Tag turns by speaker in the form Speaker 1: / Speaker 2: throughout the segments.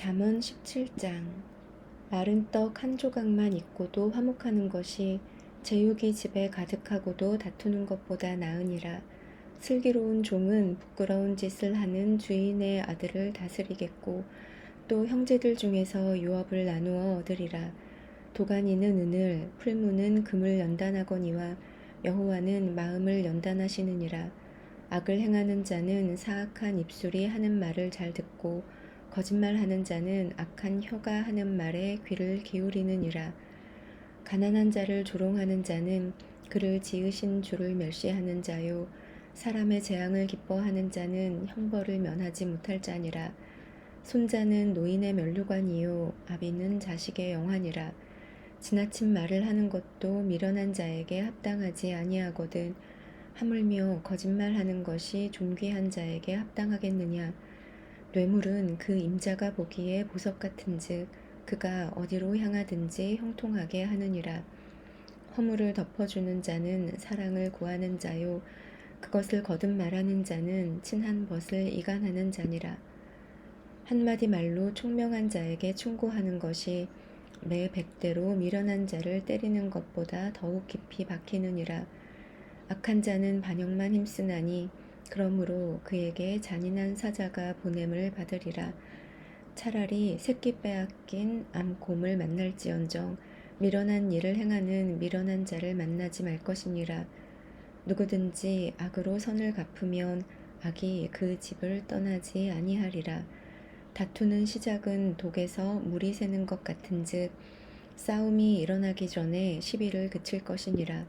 Speaker 1: 잠언 17장. 마른 떡 한 조각만 있고도 화목하는 것이 제육이 집에 가득하고도 다투는 것보다 나으니라. 슬기로운 종은 부끄러운 짓을 하는 주인의 아들을 다스리겠고 또 형제들 중에서 유업을 나누어 얻으리라. 도가니는 은을, 풀무는 금을 연단하거니와 여호와는 마음을 연단하시느니라. 악을 행하는 자는 사악한 입술이 하는 말을 잘 듣고 거짓말하는 자는 악한 혀가 하는 말에 귀를 기울이느니라. 가난한 자를 조롱하는 자는 그를 지으신 주를 멸시하는 자요 사람의 재앙을 기뻐하는 자는 형벌을 면하지 못할 자니라. 손자는 노인의 면류관이요 아비는 자식의 영환이라. 지나친 말을 하는 것도 미련한 자에게 합당하지 아니하거든 하물며 거짓말하는 것이 존귀한 자에게 합당하겠느냐. 뇌물은 그 임자가 보기에 보석 같은즉 그가 어디로 향하든지 형통하게 하느니라. 허물을 덮어주는 자는 사랑을 구하는 자요 그것을 거듭 말하는 자는 친한 벗을 이간하는 자니라. 한마디 말로 총명한 자에게 충고하는 것이 매 100대로 미련한 자를 때리는 것보다 더욱 깊이 박히느니라. 악한 자는 반역만 힘쓰나니 그러므로 그에게 잔인한 사자가 보냄을 받으리라. 차라리 새끼 빼앗긴 암곰을 만날지언정 미련한 일을 행하는 미련한 자를 만나지 말 것이니라. 누구든지 악으로 선을 갚으면 악이 그 집을 떠나지 아니하리라. 다투는 시작은 독에서 물이 새는 것 같은즉 싸움이 일어나기 전에 시비를 그칠 것이니라.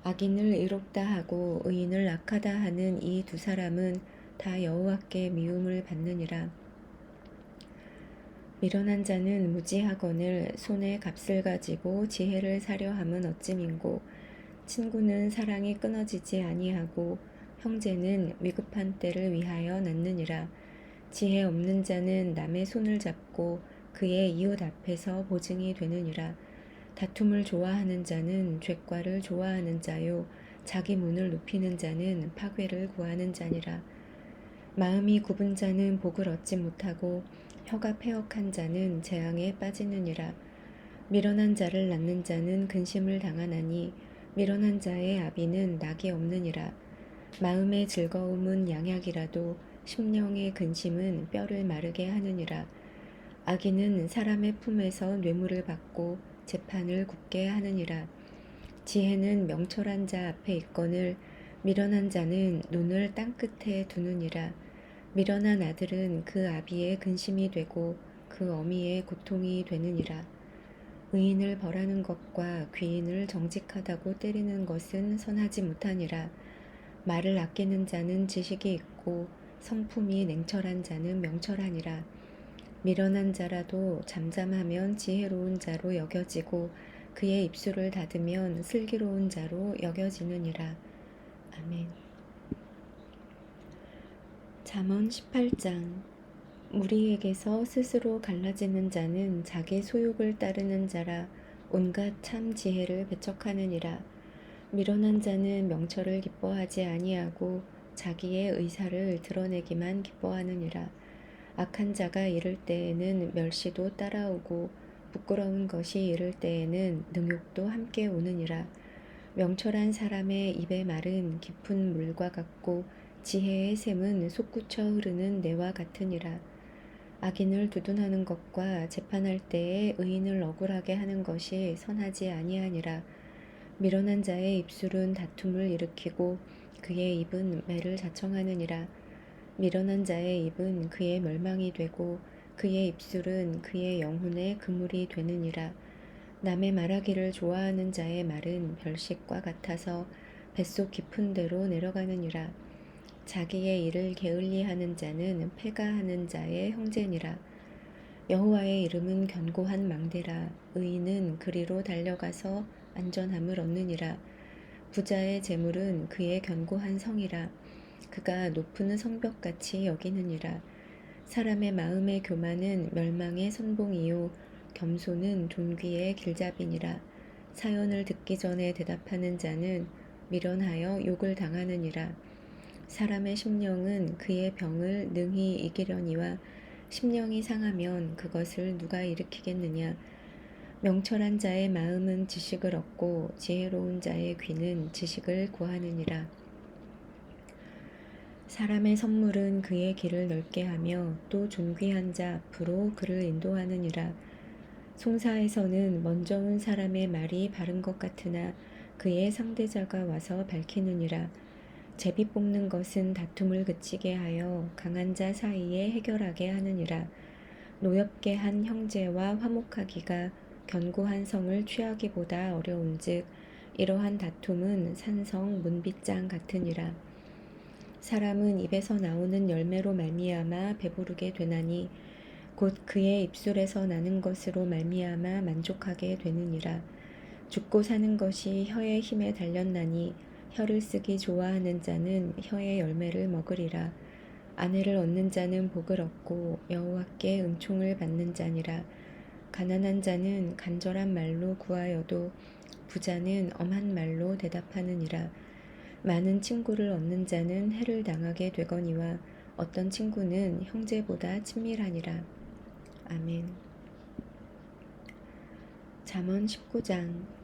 Speaker 1: 악인을 의롭다 하고 의인을 악하다 하는 이 두 사람은 다 여호와께 미움을 받느니라. 미련한 자는 무지하거늘 손에 값을 가지고 지혜를 사려 함은 어찌민고. 친구는 사랑이 끊어지지 아니하고 형제는 위급한 때를 위하여 낳느니라. 지혜 없는 자는 남의 손을 잡고 그의 이웃 앞에서 보증이 되느니라. 다툼을 좋아하는 자는 죄과를 좋아하는 자요 자기 문을 높이는 자는 파괴를 구하는 자니라. 마음이 굽은 자는 복을 얻지 못하고 혀가 패역한 자는 재앙에 빠지느니라. 미련한 자를 낳는 자는 근심을 당하나니 미련한 자의 아비는 낙이 없느니라. 마음의 즐거움은 양약이라도 심령의 근심은 뼈를 마르게 하느니라. 악인은 사람의 품에서 뇌물을 받고 재판을 굽게 하느니라. 지혜는 명철한 자 앞에 있거늘 미련한 자는 눈을 땅끝에 두느니라. 미련한 아들은 그 아비의 근심이 되고 그 어미의 고통이 되느니라. 의인을 벌하는 것과 귀인을 정직하다고 때리는 것은 선하지 못하니라. 말을 아끼는 자는 지식이 있고 성품이 냉철한 자는 명철하니라. 미련한 자라도 잠잠하면 지혜로운 자로 여겨지고 그의 입술을 닫으면 슬기로운 자로 여겨지느니라. 아멘. 잠언 18장. 무리에게서 스스로 갈라지는 자는 자기 소욕을 따르는 자라 온갖 참 지혜를 배척하느니라. 미련한 자는 명철을 기뻐하지 아니하고 자기의 의사를 드러내기만 기뻐하느니라. 악한 자가 이를 때에는 멸시도 따라오고 부끄러운 것이 이를 때에는 능욕도 함께 오느니라. 명철한 사람의 입의 말은 깊은 물과 같고 지혜의 샘은 솟구쳐 흐르는 내와 같으니라. 악인을 두둔하는 것과 재판할 때에 의인을 억울하게 하는 것이 선하지 아니하니라. 미련한 자의 입술은 다툼을 일으키고 그의 입은 매를 자청하느니라. 미련한 자의 입은 그의 멸망이 되고 그의 입술은 그의 영혼의 그물이 되느니라. 남의 말하기를 좋아하는 자의 말은 별식과 같아서 뱃속 깊은 데로 내려가느니라. 자기의 일을 게을리하는 자는 패가하는 자의 형제니라. 여호와의 이름은 견고한 망대라. 의인은 그리로 달려가서 안전함을 얻느니라. 부자의 재물은 그의 견고한 성이라. 그가 높은 성벽같이 여기느니라. 사람의 마음의 교만은 멸망의 선봉이요 겸손은 존귀의 길잡이니라. 사연을 듣기 전에 대답하는 자는 미련하여 욕을 당하느니라. 사람의 심령은 그의 병을 능히 이기려니와 심령이 상하면 그것을 누가 일으키겠느냐. 명철한 자의 마음은 지식을 얻고 지혜로운 자의 귀는 지식을 구하느니라. 사람의 선물은 그의 길을 넓게 하며 또 존귀한 자 앞으로 그를 인도하느니라. 송사에서는 먼저 온 사람의 말이 바른 것 같으나 그의 상대자가 와서 밝히느니라. 제비 뽑는 것은 다툼을 그치게 하여 강한 자 사이에 해결하게 하느니라. 노엽게 한 형제와 화목하기가 견고한 성을 취하기보다 어려운즉 이러한 다툼은 산성 문빗장 같으니라. 사람은 입에서 나오는 열매로 말미암아 배부르게 되나니 곧 그의 입술에서 나는 것으로 말미암아 만족하게 되느니라. 죽고 사는 것이 혀의 힘에 달렸나니 혀를 쓰기 좋아하는 자는 혀의 열매를 먹으리라. 아내를 얻는 자는 복을 얻고 여호와께 은총을 받는 자니라. 가난한 자는 간절한 말로 구하여도 부자는 엄한 말로 대답하느니라. 많은 친구를 얻는 자는 해를 당하게 되거니와 어떤 친구는 형제보다 친밀하니라. 아멘. 잠언 19장.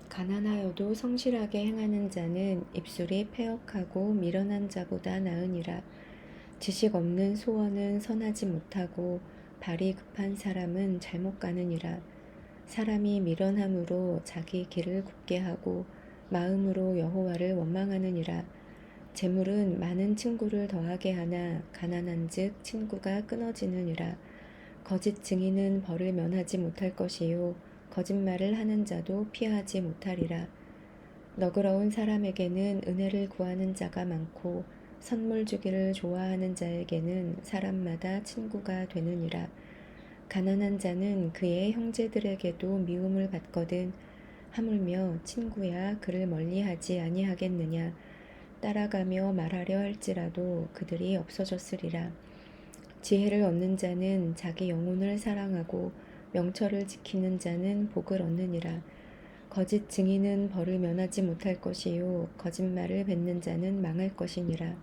Speaker 1: 가난하여도 성실하게 행하는 자는 입술이 패역하고 미련한 자보다 나으니라. 지식 없는 소원은 선하지 못하고 발이 급한 사람은 잘못 가느니라. 사람이 미련함으로 자기 길을 굽게 하고 마음으로 여호와를 원망하느니라. 재물은 많은 친구를 더하게 하나 가난한즉 친구가 끊어지느니라. 거짓 증인은 벌을 면하지 못할 것이요 거짓말을 하는 자도 피하지 못하리라. 너그러운 사람에게는 은혜를 구하는 자가 많고 선물 주기를 좋아하는 자에게는 사람마다 친구가 되느니라. 가난한 자는 그의 형제들에게도 미움을 받거든 하물며 친구야 그를 멀리하지 아니하겠느냐. 따라가며 말하려 할지라도 그들이 없어졌으리라. 지혜를 얻는 자는 자기 영혼을 사랑하고 명철을 지키는 자는 복을 얻느니라. 거짓 증인은 벌을 면하지 못할 것이요 거짓말을 뱉는 자는 망할 것이니라.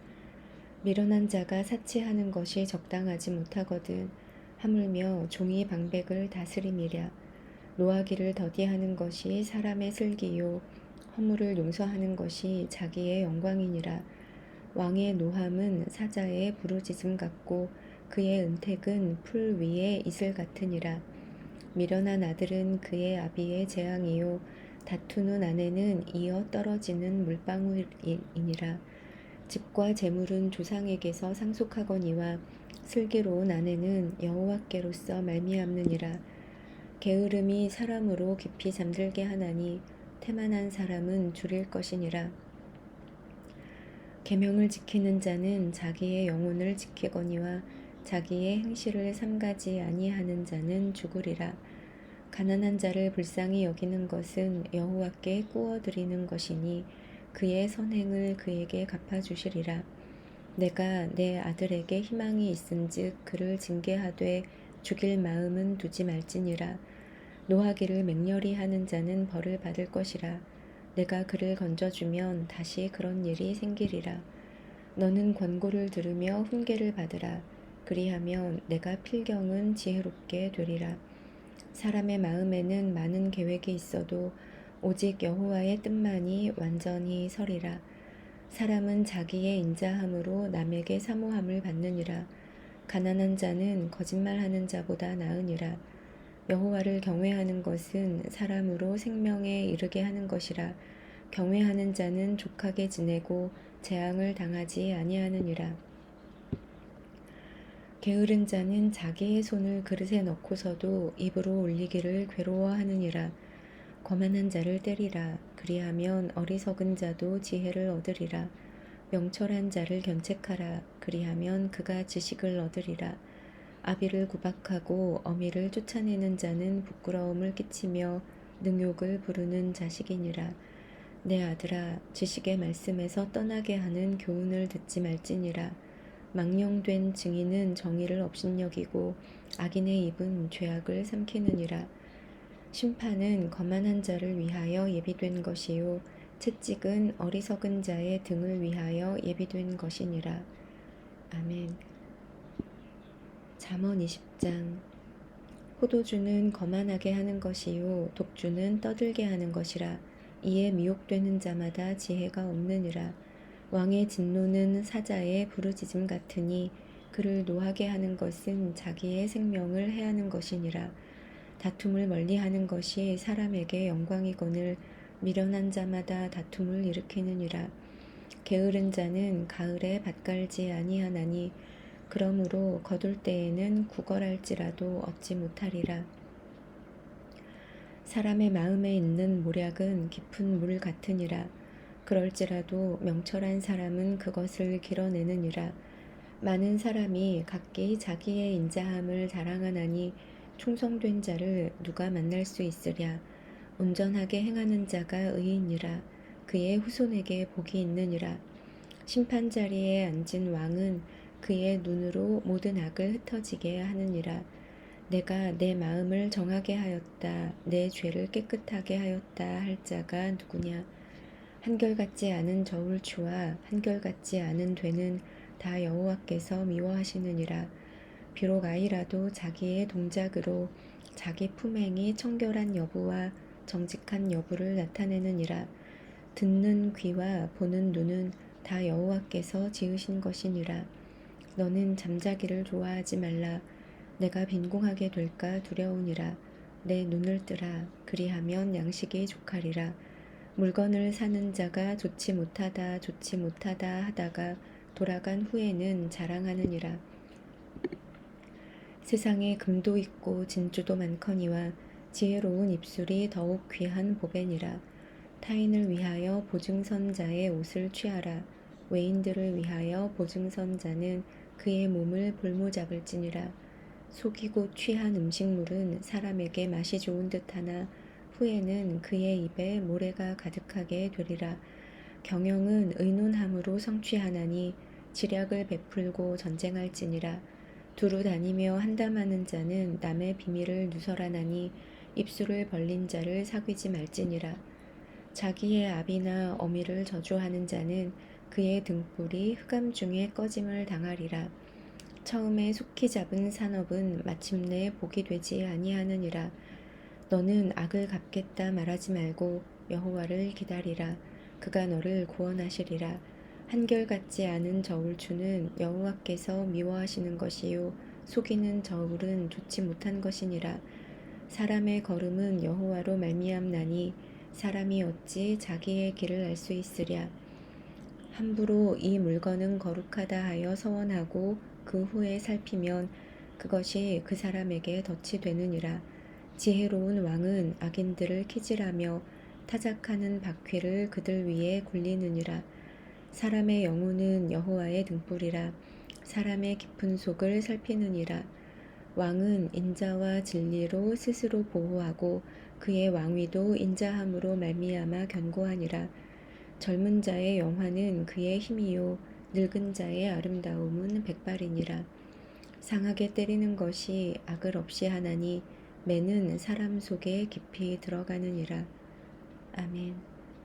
Speaker 1: 미련한 자가 사치하는 것이 적당하지 못하거든 하물며 종이 방백을 다스림이랴. 노하기를 더디하는 것이 사람의 슬기요 허물을 용서하는 것이 자기의 영광이니라. 왕의 노함은 사자의 부르짖음 같고 그의 은택은 풀 위의 이슬 같으니라. 미련한 아들은 그의 아비의 재앙이요 다투는 아내는 이어 떨어지는 물방울이니라. 집과 재물은 조상에게서 상속하거니와 슬기로운 아내는 여호와께로서 말미암느니라. 게으름이 사람으로 깊이 잠들게 하나니 태만한 사람은 줄일 것이니라. 계명을 지키는 자는 자기의 영혼을 지키거니와 자기의 행실을 삼가지 아니하는 자는 죽으리라. 가난한 자를 불쌍히 여기는 것은 여호와께 꾸어드리는 것이니 그의 선행을 그에게 갚아주시리라. 내가 내 아들에게 희망이 있은즉 그를 징계하되 죽일 마음은 두지 말지니라. 노하기를 맹렬히 하는 자는 벌을 받을 것이라. 내가 그를 건져주면 다시 그런 일이 생기리라. 너는 권고를 들으며 훈계를 받으라. 그리하면 내가 필경은 지혜롭게 되리라. 사람의 마음에는 많은 계획이 있어도 오직 여호와의 뜻만이 완전히 서리라. 사람은 자기의 인자함으로 남에게 사모함을 받느니라. 가난한 자는 거짓말하는 자보다 나으니라. 여호와를 경외하는 것은 사람으로 생명에 이르게 하는 것이라. 경외하는 자는 족하게 지내고 재앙을 당하지 아니하느니라. 게으른 자는 자기의 손을 그릇에 넣고서도 입으로 올리기를 괴로워하느니라. 거만한 자를 때리라. 그리하면 어리석은 자도 지혜를 얻으리라. 명철한 자를 견책하라. 그리하면 그가 지식을 얻으리라. 아비를 구박하고 어미를 쫓아내는 자는 부끄러움을 끼치며 능욕을 부르는 자식이니라. 내 아들아, 지식의 말씀에서 떠나게 하는 교훈을 듣지 말지니라. 망령된 증인은 정의를 업신여기고 악인의 입은 죄악을 삼키느니라. 심판은 거만한 자를 위하여 예비된 것이요 채찍은 어리석은 자의 등을 위하여 예비된 것이니라. 아멘. 잠언 20장. 포도주는 거만하게 하는 것이요 독주는 떠들게 하는 것이라. 이에 미혹되는 자마다 지혜가 없느니라. 왕의 진노는 사자의 부르짖음 같으니 그를 노하게 하는 것은 자기의 생명을 해하는 것이니라. 다툼을 멀리하는 것이 사람에게 영광이거늘 미련한 자마다 다툼을 일으키느니라. 게으른 자는 가을에 밭갈지 아니하나니 그러므로 거둘 때에는 구걸할지라도 얻지 못하리라. 사람의 마음에 있는 모략은 깊은 물 같으니라. 그럴지라도 명철한 사람은 그것을 길어내느니라. 많은 사람이 각기 자기의 인자함을 자랑하나니 충성된 자를 누가 만날 수 있으랴. 온전하게 행하는 자가 의인이라. 그의 후손에게 복이 있느니라. 심판 자리에 앉은 왕은 그의 눈으로 모든 악을 흩어지게 하느니라. 내가 내 마음을 정하게 하였다. 내 죄를 깨끗하게 하였다 할 자가 누구냐. 한결같지 않은 저울추와 한결같지 않은 되는 다 여호와께서 미워하시느니라. 비록 아이라도 자기의 동작으로 자기 품행이 청결한 여부와 정직한 여부를 나타내느니라. 듣는 귀와 보는 눈은 다 여호와께서 지으신 것이니라. 너는 잠자기를 좋아하지 말라. 내가 빈궁하게 될까 두려우니라. 내 눈을 뜨라. 그리하면 양식이 족하리라. 물건을 사는 자가 좋지 못하다 하다가 돌아간 후에는 자랑하느니라. 세상에 금도 있고 진주도 많거니와 지혜로운 입술이 더욱 귀한 보배니라. 타인을 위하여 보증선자의 옷을 취하라. 외인들을 위하여 보증선자는 그의 몸을 볼모잡을지니라. 속이고 취한 음식물은 사람에게 맛이 좋은 듯하나 후에는 그의 입에 모래가 가득하게 되리라. 경영은 의논함으로 성취하나니 지략을 베풀고 전쟁할지니라. 두루 다니며 한담하는 자는 남의 비밀을 누설하나니 입술을 벌린 자를 사귀지 말지니라. 자기의 아비나 어미를 저주하는 자는 그의 등불이 흑암 중에 꺼짐을 당하리라. 처음에 속히 잡은 산업은 마침내 복이 되지 아니하느니라. 너는 악을 갚겠다 말하지 말고 여호와를 기다리라. 그가 너를 구원하시리라. 한결같지 않은 저울추는 여호와께서 미워하시는 것이요 속이는 저울은 좋지 못한 것이니라. 사람의 걸음은 여호와로 말미암나니 사람이 어찌 자기의 길을 알 수 있으랴. 함부로 이 물건은 거룩하다 하여 서원하고 그 후에 살피면 그것이 그 사람에게 덫이 되느니라. 지혜로운 왕은 악인들을 키질하며 타작하는 바퀴를 그들 위에 굴리느니라. 사람의 영혼은 여호와의 등불이라. 사람의 깊은 속을 살피느니라. 왕은 인자와 진리로 스스로 보호하고 그의 왕위도 인자함으로 말미암아 견고하니라. 젊은 자의 영화는 그의 힘이요 늙은 자의 아름다움은 백발이니라. 상하게 때리는 것이 악을 없이 하나니 매는 사람 속에 깊이 들어가느니라. 아멘.